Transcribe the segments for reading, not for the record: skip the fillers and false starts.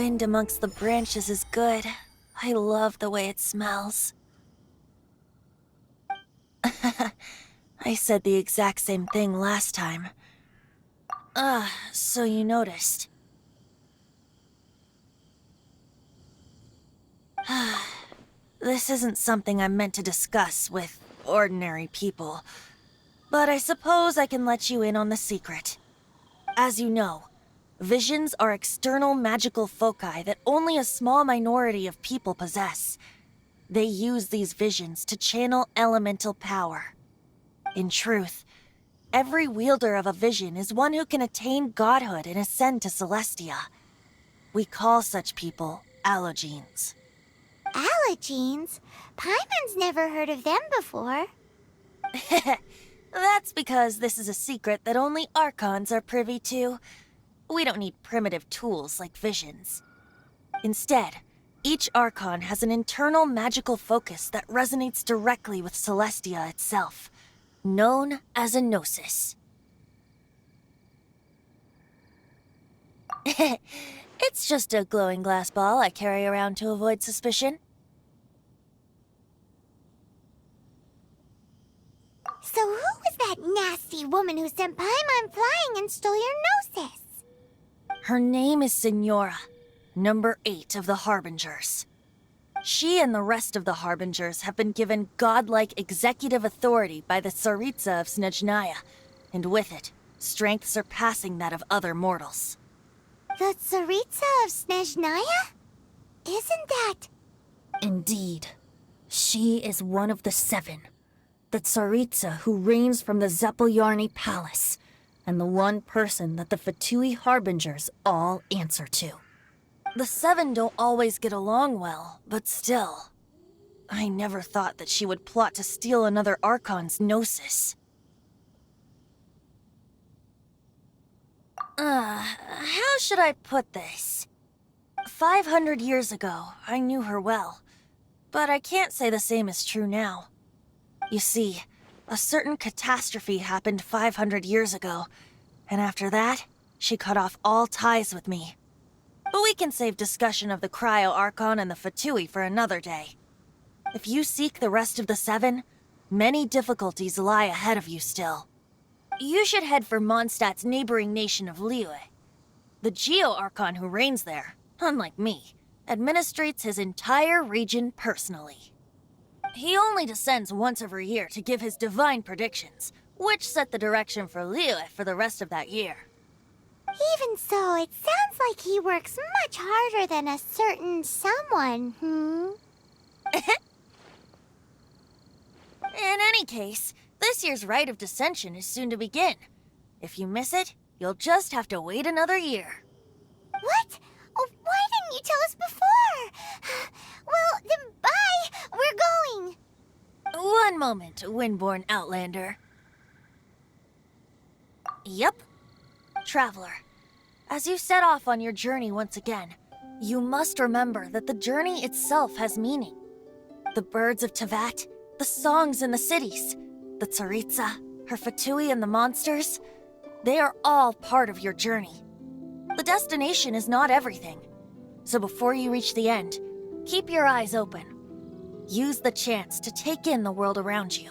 wind amongst the branches is good. I love the way it smells. I said the exact same thing last time. So you noticed. This isn't something I'm meant to discuss with ordinary people, but I suppose I can let you in on the secret. As you know, visions are external magical foci that only a small minority of people possess. They use these visions to channel elemental power. In truth, every wielder of a vision is one who can attain godhood and ascend to Celestia. We call such people Allogenes. Allogenes? Paimon's never heard of them before. That's because this is a secret that only Archons are privy to. We don't need primitive tools like visions. Instead, each Archon has an internal magical focus that resonates directly with Celestia itself, known as a Gnosis. It's just a glowing glass ball I carry around to avoid suspicion. So who was that nasty woman who sent Paimon flying and stole your Gnosis? Her name is Signora, number 8 of the Harbingers. She and the rest of the Harbingers have been given godlike executive authority by the Tsaritsa of Snezhnaya, and with it, strength surpassing that of other mortals. The Tsaritsa of Snezhnaya? Isn't that... Indeed. She is one of the 7. The Tsaritsa who reigns from the Zeppeljärni Palace, and the one person that the Fatui Harbingers all answer to. The 7 don't always get along well, but still. I never thought that she would plot to steal another Archon's Gnosis. How should I put this? 500 years ago, I knew her well, but I can't say the same is true now. You see, a certain catastrophe happened 500 years ago, and after that, she cut off all ties with me. But we can save discussion of the Cryo Archon and the Fatui for another day. If you seek the rest of the 7, many difficulties lie ahead of you still. You should head for Mondstadt's neighboring nation of Liyue. The Geo Archon who reigns there, unlike me, administrates his entire region personally. He only descends once every year to give his divine predictions, which set the direction for Liyue for the rest of that year. Even so, it sounds like he works much harder than a certain someone, In any case, this year's Rite of Descension is soon to begin. If you miss it, you'll just have to wait another year. What? Oh, why didn't you tell us before? Well, then bye! We're going! One moment, Windborn Outlander. Yep. Traveler, as you set off on your journey once again, you must remember that the journey itself has meaning. The birds of Teyvat, the songs in the cities, the Tsaritsa, her Fatui and the monsters, they are all part of your journey. The destination is not everything. So before you reach the end, keep your eyes open. Use the chance to take in the world around you.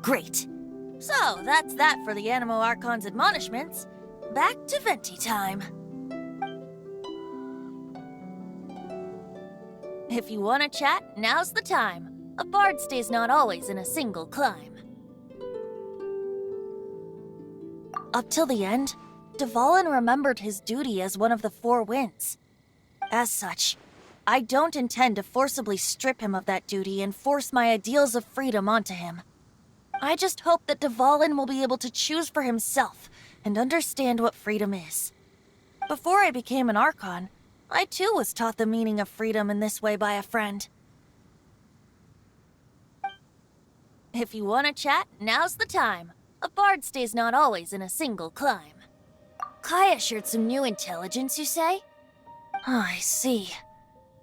Great. So that's that for the Anemo Archon's admonishments. Back to Venti time. If you want to chat, now's the time. A bard stays not always in a single climb. Up till the end, Dvalin remembered his duty as one of the 4 winds. As such, I don't intend to forcibly strip him of that duty and force my ideals of freedom onto him. I just hope that Dvalin will be able to choose for himself and understand what freedom is. Before I became an Archon, I too was taught the meaning of freedom in this way by a friend. If you want to chat, now's the time. A bard stays not always in a single climb. Kaya shared some new intelligence, you say? Oh, I see.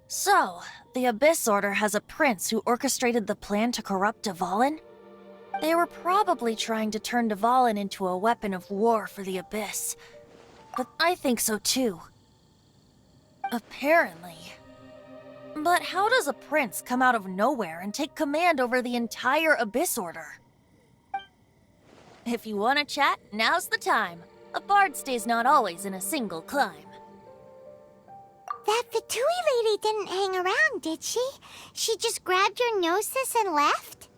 So, the Abyss Order has a prince who orchestrated the plan to corrupt Dvalin? They were probably trying to turn Dvalin into a weapon of war for the Abyss. But I think so too. Apparently. But how does a prince come out of nowhere and take command over the entire Abyss Order? If you want to chat, now's the time. A bard stays not always in a single climb. That Fatui lady didn't hang around, did she? She just grabbed your gnosis and left?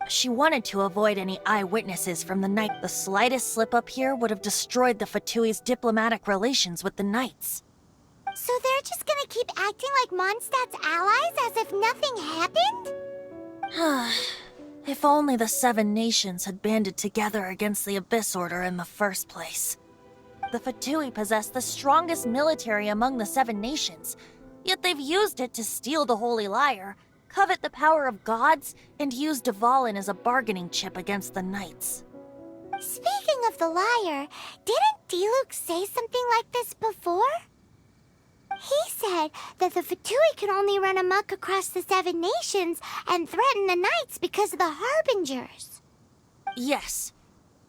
She wanted to avoid any eyewitnesses from the night. The slightest slip up here would have destroyed the Fatui's diplomatic relations with the Knights. So they're just gonna keep acting like Mondstadt's allies as if nothing happened? If only the Seven Nations had banded together against the Abyss Order in the first place. The Fatui possess the strongest military among the Seven Nations, yet they've used it to steal the Holy Lyre, covet the power of gods, and use Dvalin as a bargaining chip against the Knights. Speaking of the lyre, didn't Diluc say something like this before? He said that the Fatui can only run amok across the Seven Nations and threaten the Knights because of the Harbingers. Yes.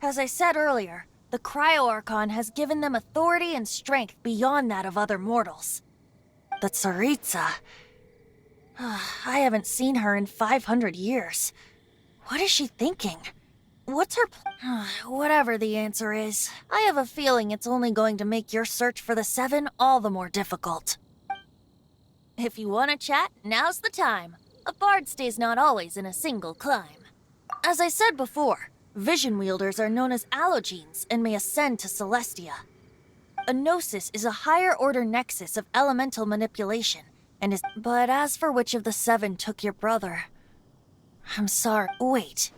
As I said earlier, the Cryo-Archon has given them authority and strength beyond that of other mortals. The Tsaritsa... I haven't seen her in 500 years. What is she thinking? What's her whatever the answer is, I have a feeling it's only going to make your search for the Seven all the more difficult. If you want to chat, now's the time. A bard stays not always in a single climb. As I said before, vision wielders are known as allogenes and may ascend to Celestia. A gnosis is a higher-order nexus of elemental manipulation, and is... But as for which of the Seven took your brother... I'm sorry. Wait.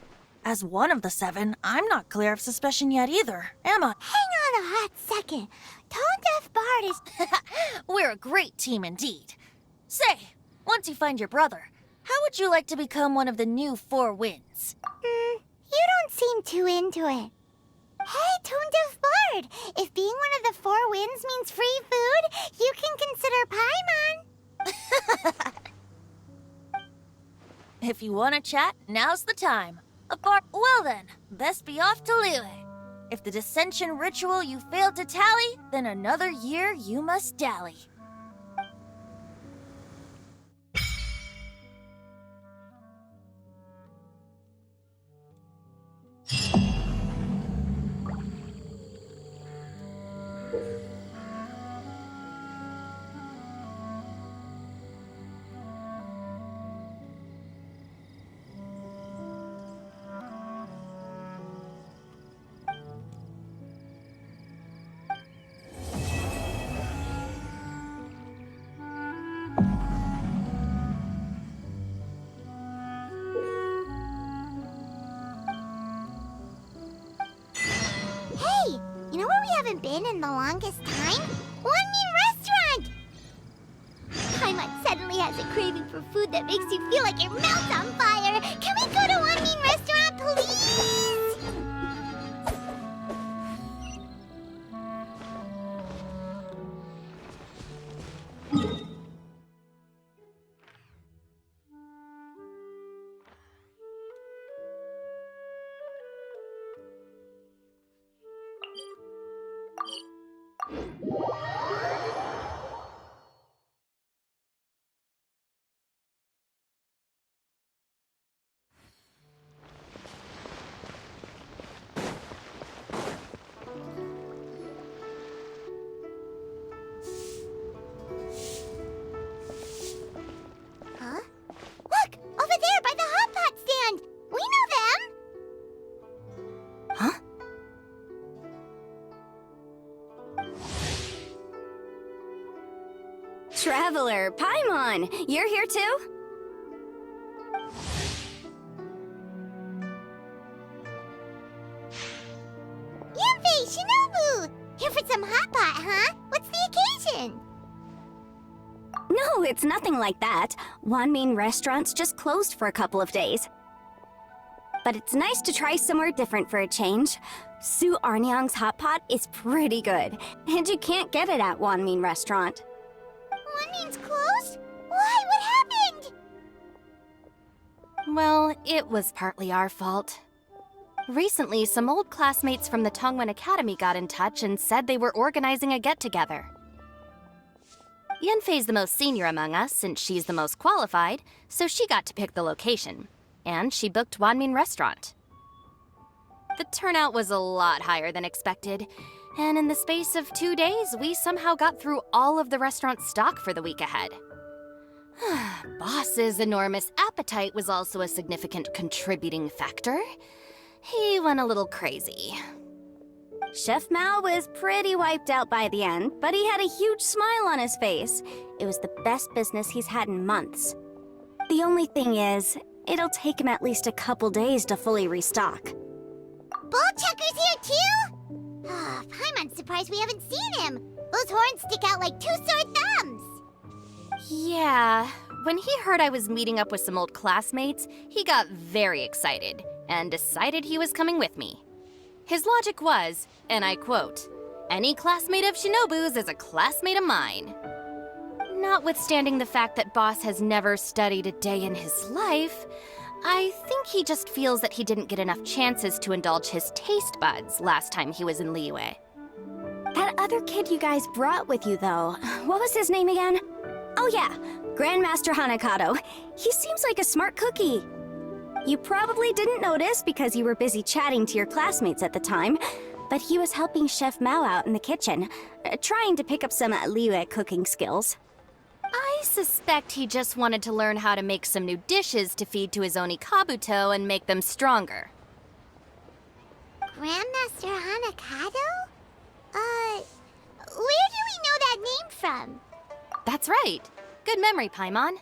As one of the Seven, I'm not clear of suspicion yet either, am I? Hang on a hot second. Tone Deaf Bard is... We're a great team indeed. Say, once you find your brother, how would you like to become one of the new Four Winds? you don't seem too into it. Hey, Tone Deaf Bard, if being one of the Four Winds means free food, you can consider Paimon. If you want to chat, now's the time. Well then, best be off to Liyue. If the dissension ritual you failed to tally, then another year you must dally. Hey, you know where we haven't been in the longest time? One Mean Restaurant! Paimon suddenly has a craving for food that makes you feel like your mouth's on fire. Can we go to One Mean Restaurant, please? Huh? Look! Over there by the hot pot stand! We know them! Huh? Traveler, Paimon, you're here too? Yanfei, Shinobu! Here for some hot pot, huh? What's the occasion? No, it's nothing like that. Wanmin Restaurant's just closed for a couple of days. But it's nice to try somewhere different for a change. Su Arnyang's hot pot is pretty good, and you can't get it at Wanmin Restaurant. Wanmin's closed? Why? What happened? Well, it was partly our fault. Recently, some old classmates from the Tongwen Academy got in touch and said they were organizing a get-together. Yenfei's the most senior among us since she's the most qualified, so she got to pick the location. And she booked Wanmin Restaurant. The turnout was a lot higher than expected, and in the space of 2 days, we somehow got through all of the restaurant's stock for the week ahead. Boss's enormous appetite was also a significant contributing factor. He went a little crazy. Chef Mao was pretty wiped out by the end, but he had a huge smile on his face. It was the best business he's had in months. The only thing is, it'll take him at least a couple days to fully restock. Bullchucker's here too? Paimon's surprised we haven't seen him. Those horns stick out like two sore thumbs. Yeah, when he heard I was meeting up with some old classmates, he got very excited and decided he was coming with me. His logic was, and I quote, "Any classmate of Shinobu's is a classmate of mine." Notwithstanding the fact that Boss has never studied a day in his life, I think he just feels that he didn't get enough chances to indulge his taste buds last time he was in Liyue. That other kid you guys brought with you, though, what was his name again? Oh yeah, Grandmaster Hanakato. He seems like a smart cookie. You probably didn't notice because you were busy chatting to your classmates at the time, but he was helping Chef Mao out in the kitchen, trying to pick up some Liyue cooking skills. I suspect he just wanted to learn how to make some new dishes to feed to his Onikabuto and make them stronger. Grandmaster Hanakato? Where do we know that name from? That's right. Good memory, Paimon.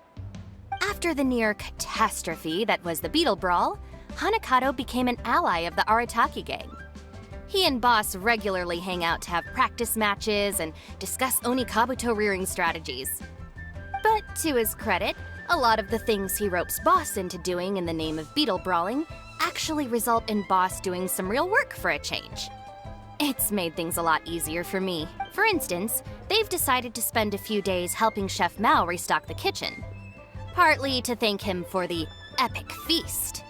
After the near catastrophe that was the Beetle Brawl, Hanakato became an ally of the Arataki gang. He and Boss regularly hang out to have practice matches and discuss Onikabuto rearing strategies. But to his credit, a lot of the things he ropes Boss into doing in the name of beetle brawling actually result in Boss doing some real work for a change. It's made things a lot easier for me. For instance, they've decided to spend a few days helping Chef Mao restock the kitchen. Partly to thank him for the epic feast.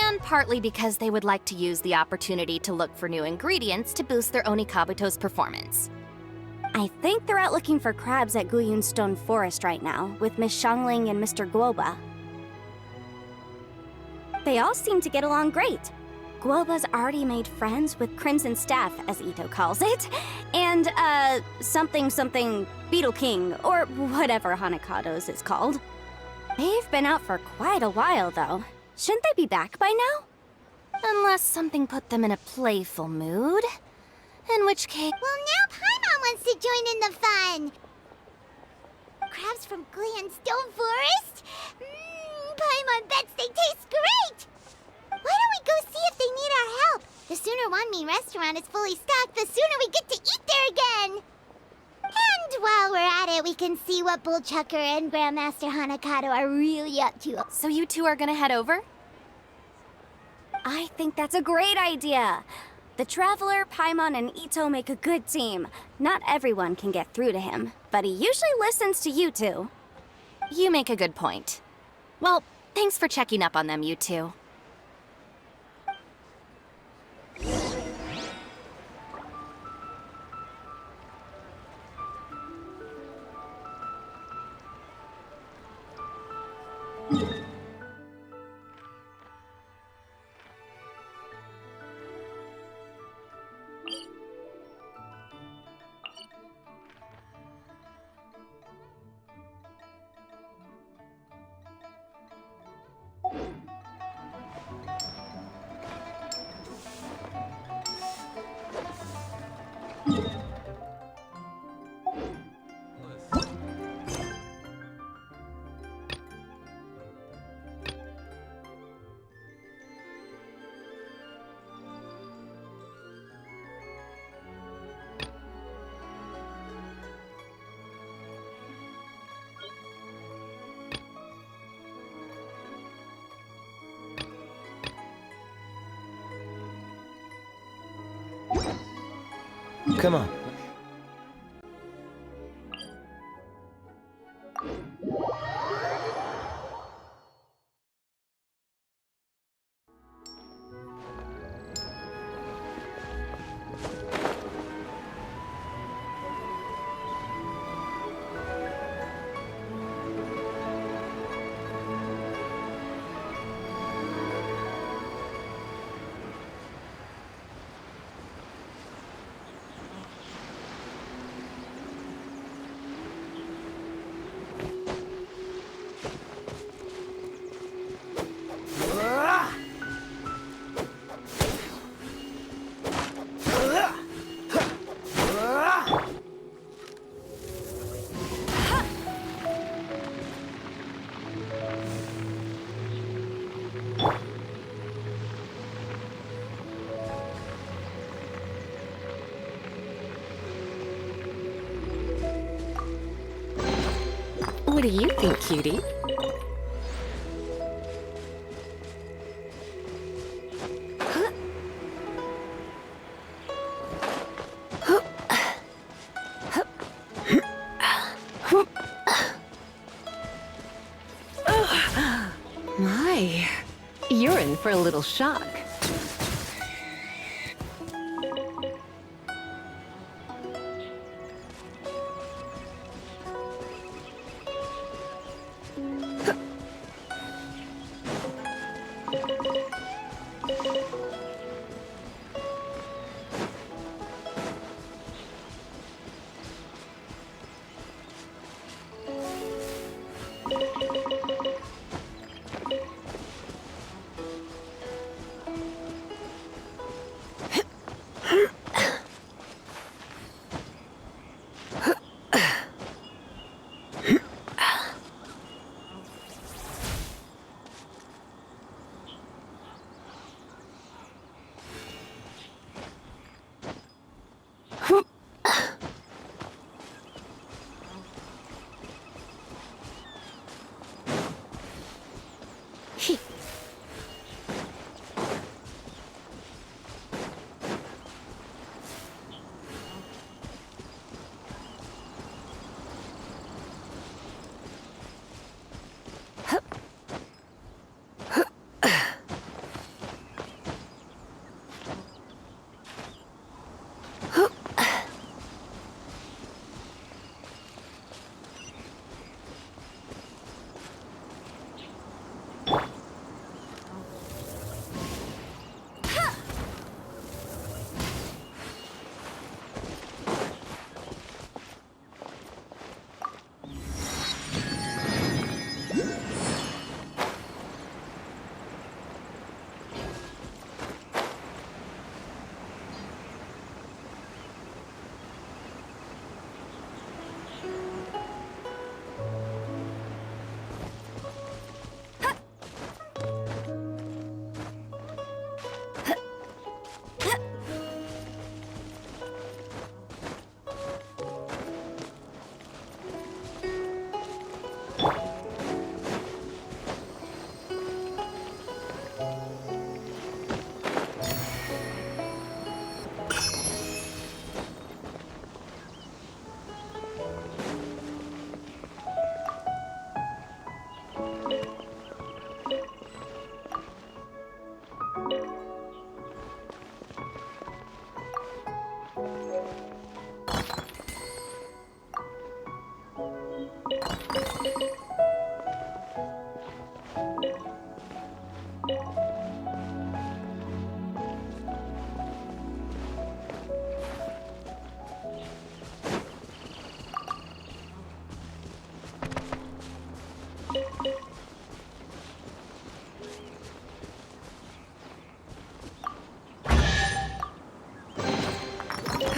And partly because they would like to use the opportunity to look for new ingredients to boost their Onikabuto's performance. I think they're out looking for crabs at Guyun Stone Forest right now, with Miss Shangling and Mr. Guoba. They all seem to get along great. Guoba's already made friends with Crimson Staff, as Ito calls it, and, something Beetle King, or whatever Hanakado's is called. They've been out for quite a while, though. Shouldn't they be back by now? Unless something put them in a playful mood. In which case... Well, now Paimon wants to join in the fun. Crabs from Guyun Stone Forest? Paimon bets they taste great. Why don't we go see if they need our help? The sooner Wanmin Restaurant is fully stocked, the sooner we get to eat there again. And while we're at it, we can see what Bullchucker and Grandmaster Hanakato are really up to. So you two are gonna head over? I think that's a great idea. The Traveler, Paimon, and Ito make a good team. Not everyone can get through to him, but he usually listens to you two. You make a good point. Well, thanks for checking up on them, you two. Come on. What do you think, cutie? My, you're in for a little shock.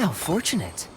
How fortunate.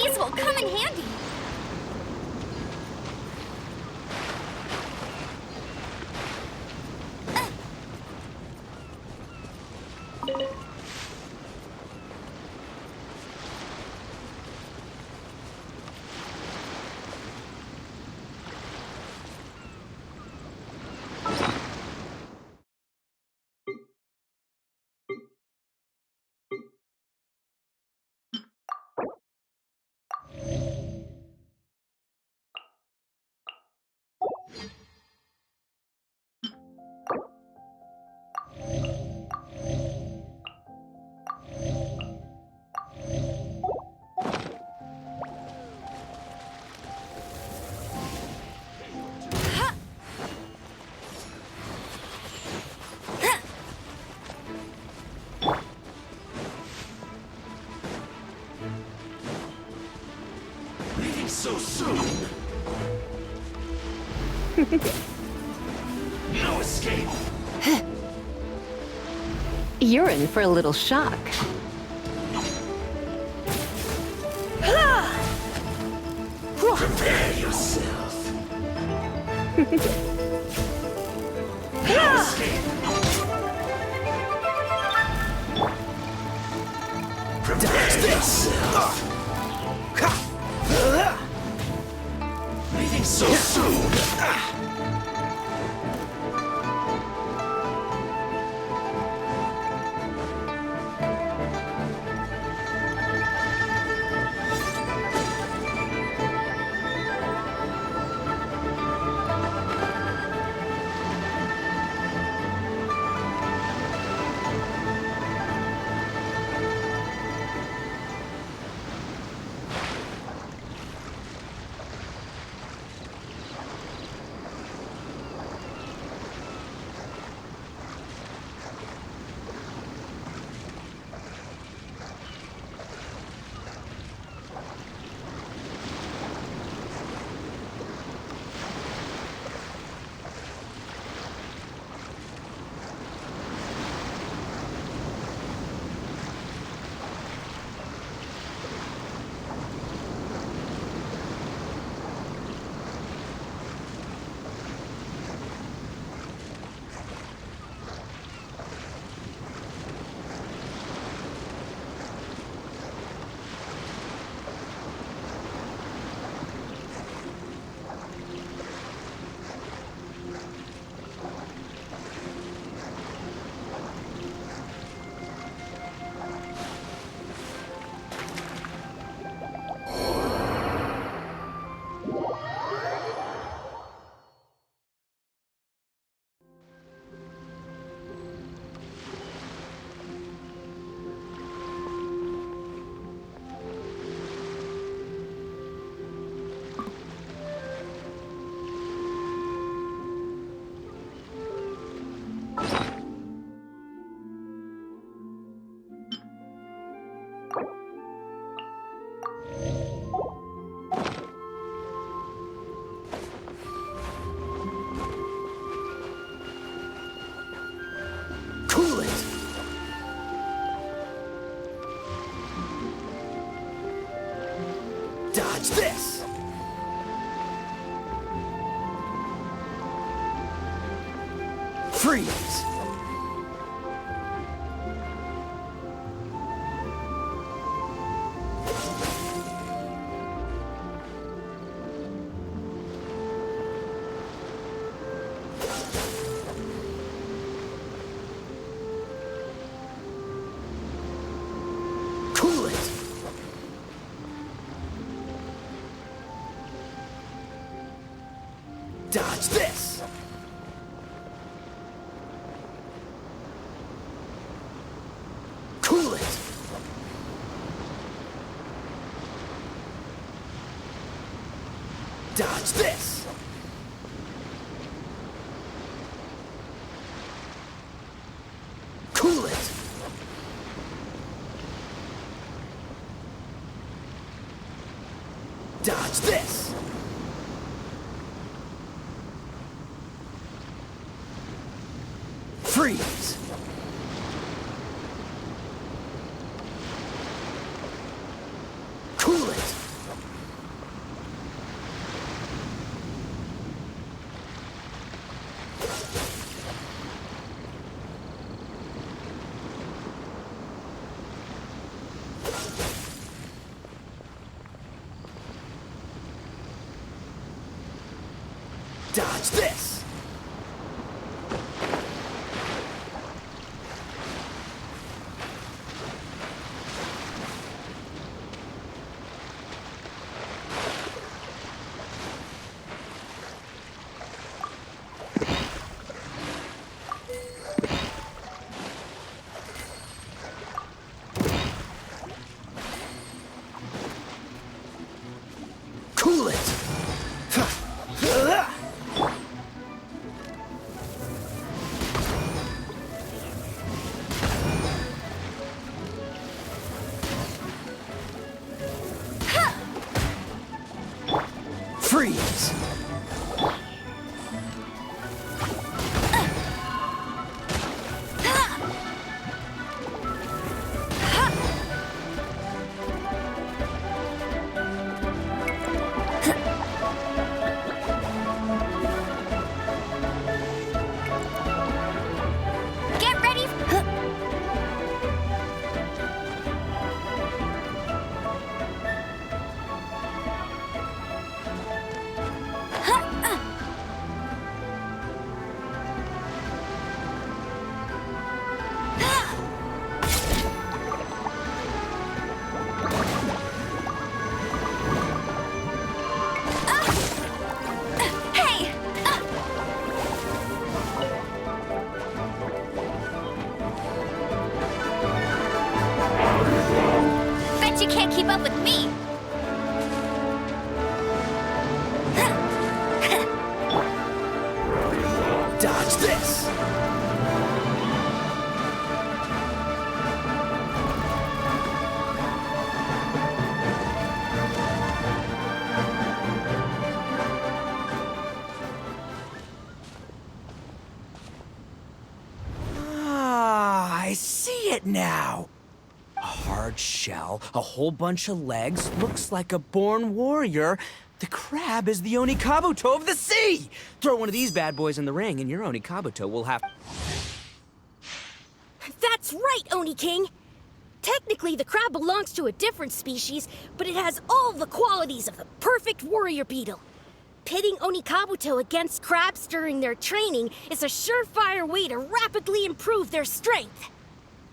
These will come in handy. Leaving so soon. No escape. You're in for a little shock. Prepare yourself. No escape. Prepare yourself. Leaving so soon. Cool it. Dodge this. Freeze. Cool it. Dodge this. Cool it. Dodge this. Cool it. Dodge this. Freeze. Cool it. Dodge this! Cool it! Freeze! Get ready. Hey! Bet you can't keep up with me. Dodge this! Ah, I see it now. A hard shell, a whole bunch of legs, looks like a born warrior. The crab is the Onikabuto of the sea! Throw one of these bad boys in the ring and your Onikabuto will have... That's right, Oni King! Technically, the crab belongs to a different species, but it has all the qualities of the perfect warrior beetle. Pitting Onikabuto against crabs during their training is a surefire way to rapidly improve their strength.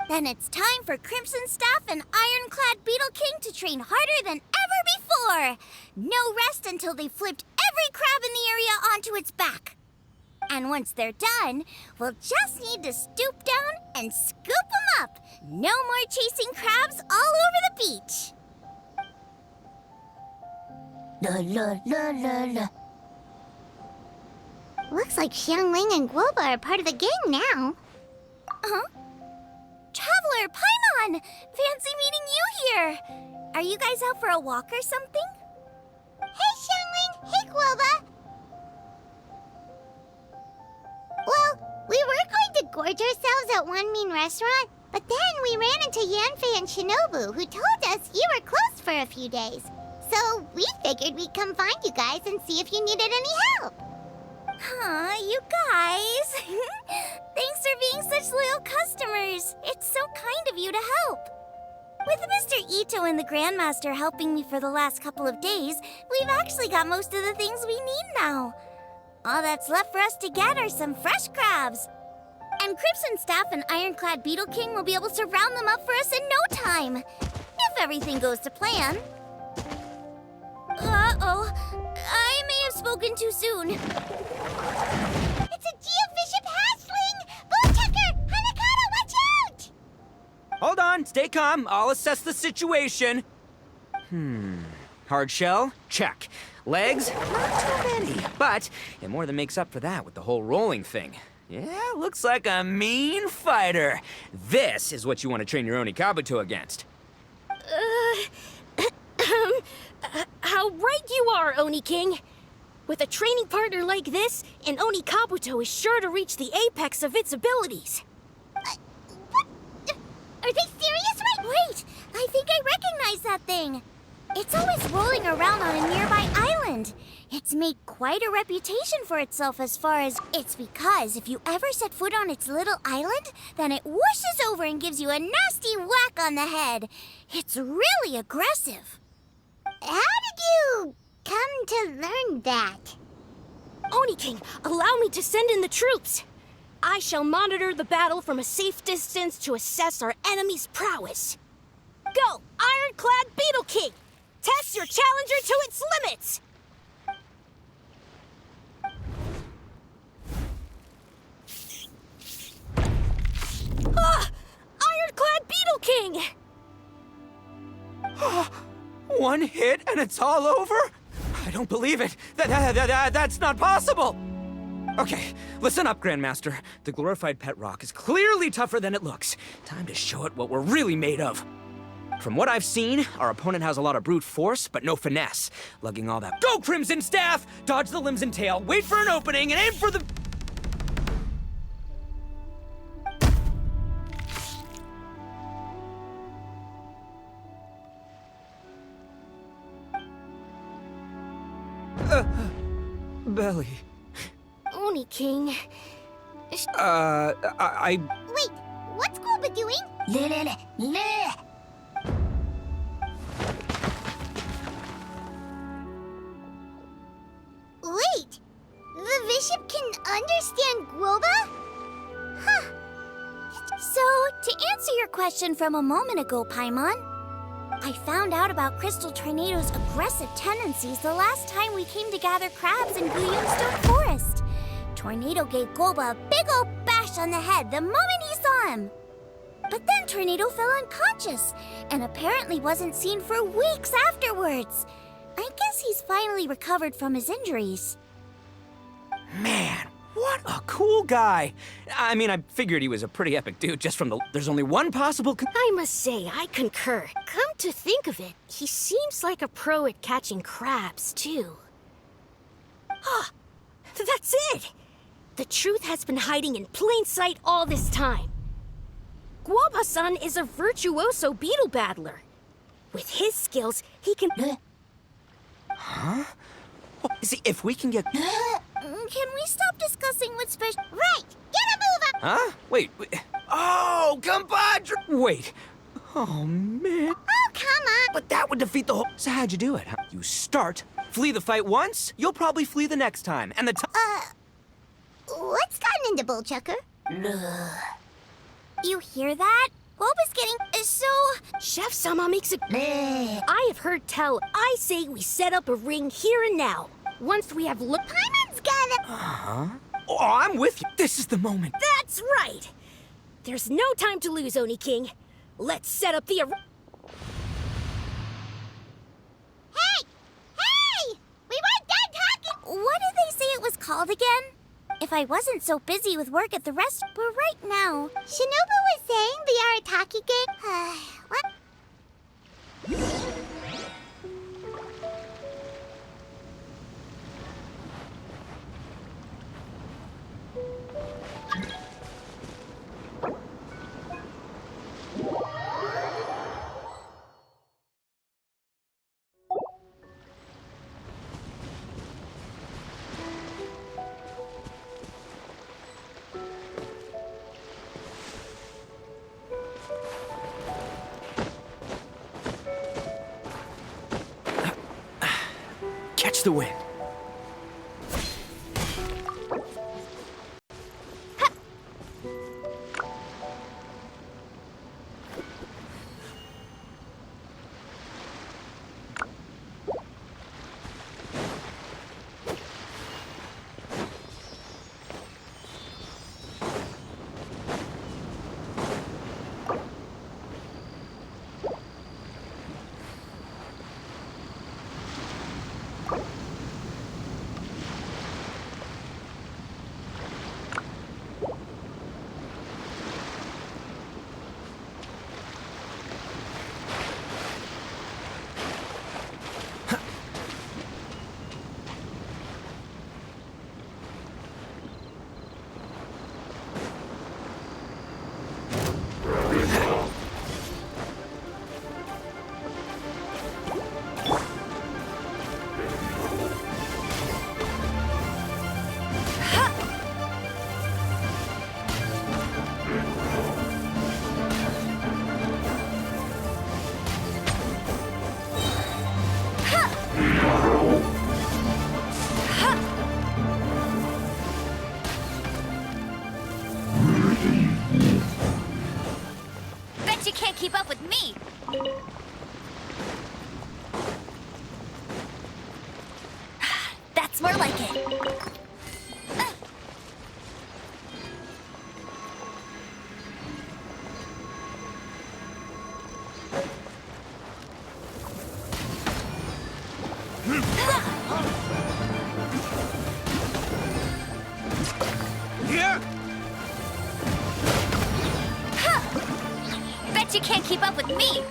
Then it's time for Crimson Staff and Ironclad Beetle King to train harder than ever before. No rest until they've flipped every crab in the area onto its back. And once they're done, we'll just need to stoop down and scoop them up. No more chasing crabs all over the beach. La la la la la. Looks like Xiangling and Guoba are part of the gang now. Huh? Traveler, Paimon! Fancy meeting you here! Are you guys out for a walk or something? Hey, Xiangling! Hey, Guoba! Well, we were going to gorge ourselves at One Mean Restaurant, but then we ran into Yanfei and Shinobu, who told us you were closed for a few days. So we figured we'd come find you guys and see if you needed any help. Huh, you guys. Thanks for being such loyal customers. It's so kind of you to help. With Mr. Ito and the Grandmaster helping me for the last couple of days, we've actually got most of the things we need now. All that's left for us to get are some fresh crabs. And Crimson Staff and Ironclad Beetle King will be able to round them up for us in no time. If everything goes to plan. Uh-oh. I may have spoken too soon. It's a Geobishop hatchling! Bullchucker! Hanakata, watch out! Hold on, stay calm. I'll assess the situation. Hard shell? Check. Legs? Not too many. But it more than makes up for that with the whole rolling thing. Yeah, looks like a mean fighter. This is what you want to train your Onikabuto against. How right you are, Oni King! With a training partner like this, an Onikabuto is sure to reach the apex of its abilities. What? Are they serious? Wait! I think I recognize that thing. It's always rolling around on a nearby island. It's made quite a reputation for itself as far as... It's because if you ever set foot on its little island, then it whooshes over and gives you a nasty whack on the head. It's really aggressive. How did you come to learn that? Oni King, allow me to send in the troops. I shall monitor the battle from a safe distance to assess our enemy's prowess. Go, Ironclad Beetle King! Test your challenger to its limits! Ah! Ironclad Beetle King! One hit and it's all over? I don't believe it. That's not possible. Okay, listen up, Grandmaster. The glorified pet rock is clearly tougher than it looks. Time to show it what we're really made of. From what I've seen, our opponent has a lot of brute force, but no finesse. Lugging all that. Go, Crimson Staff! Dodge the limbs and tail, wait for an opening, and aim for the... Belly. Oni King. I... Wait, what's Golba doing? Wait, the bishop can understand Guoba? Huh. So, to answer your question from a moment ago, Paimon, I found out about Crystal Tornado's aggressive tendencies the last time we came to gather crabs in Guyunstone Forest. Tornado gave Golba a big ol' bash on the head the moment he saw him. But then Tornado fell unconscious and apparently wasn't seen for weeks afterwards. I guess he's finally recovered from his injuries. Man, what a cool guy. I mean, I figured he was a pretty epic dude just from the... There's only one possible... I must say, I concur. Come to think of it, he seems like a pro at catching crabs, too. Ah, that's it! The truth has been hiding in plain sight all this time. Guoba-san is a virtuoso beetle battler. With his skills, he can... Huh? See, if we can get... Can we stop discussing what special... Right, get a move up! Huh? Wait. Oh, compadre! Wait. Oh, man. Oh, come on! But that would defeat the whole... So how'd you do it? Huh? You start, flee the fight once, you'll probably flee the next time. And the What's gotten into Bullchucker? You hear that? Golba's getting... so... Chef Sama makes it... I have heard tell. I say we set up a ring here and now. Once we have looked... Paimon's gotta... Huh? Oh, I'm with you. This is the moment. That's right! There's no time to lose, Oni King. Let's set up the... Hey! Hey! We weren't done talking! What did they say it was called again? If I wasn't so busy with work at the restaurant, but right now... Shinobu was saying the Arataki gang... what? Catch the wind. That's more like it. Bet you can't keep up with me!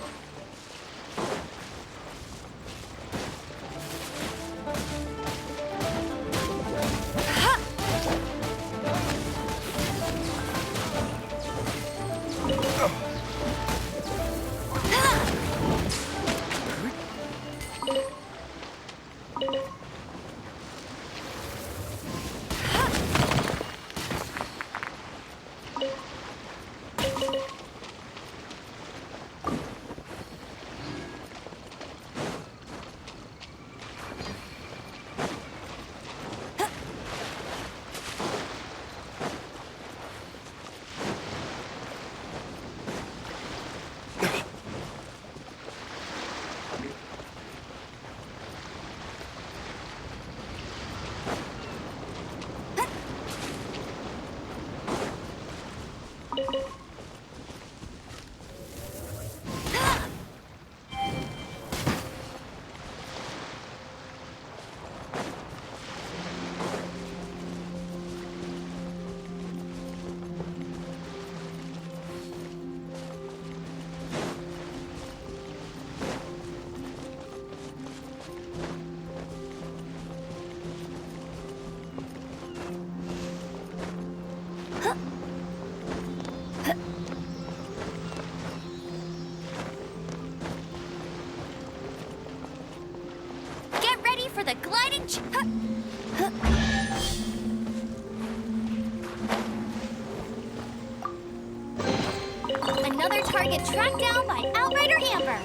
Get ready for the gliding Another target tracked down by Outrider Amber.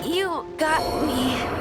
You got me.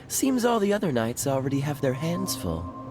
Seems all the other knights already have their hands full.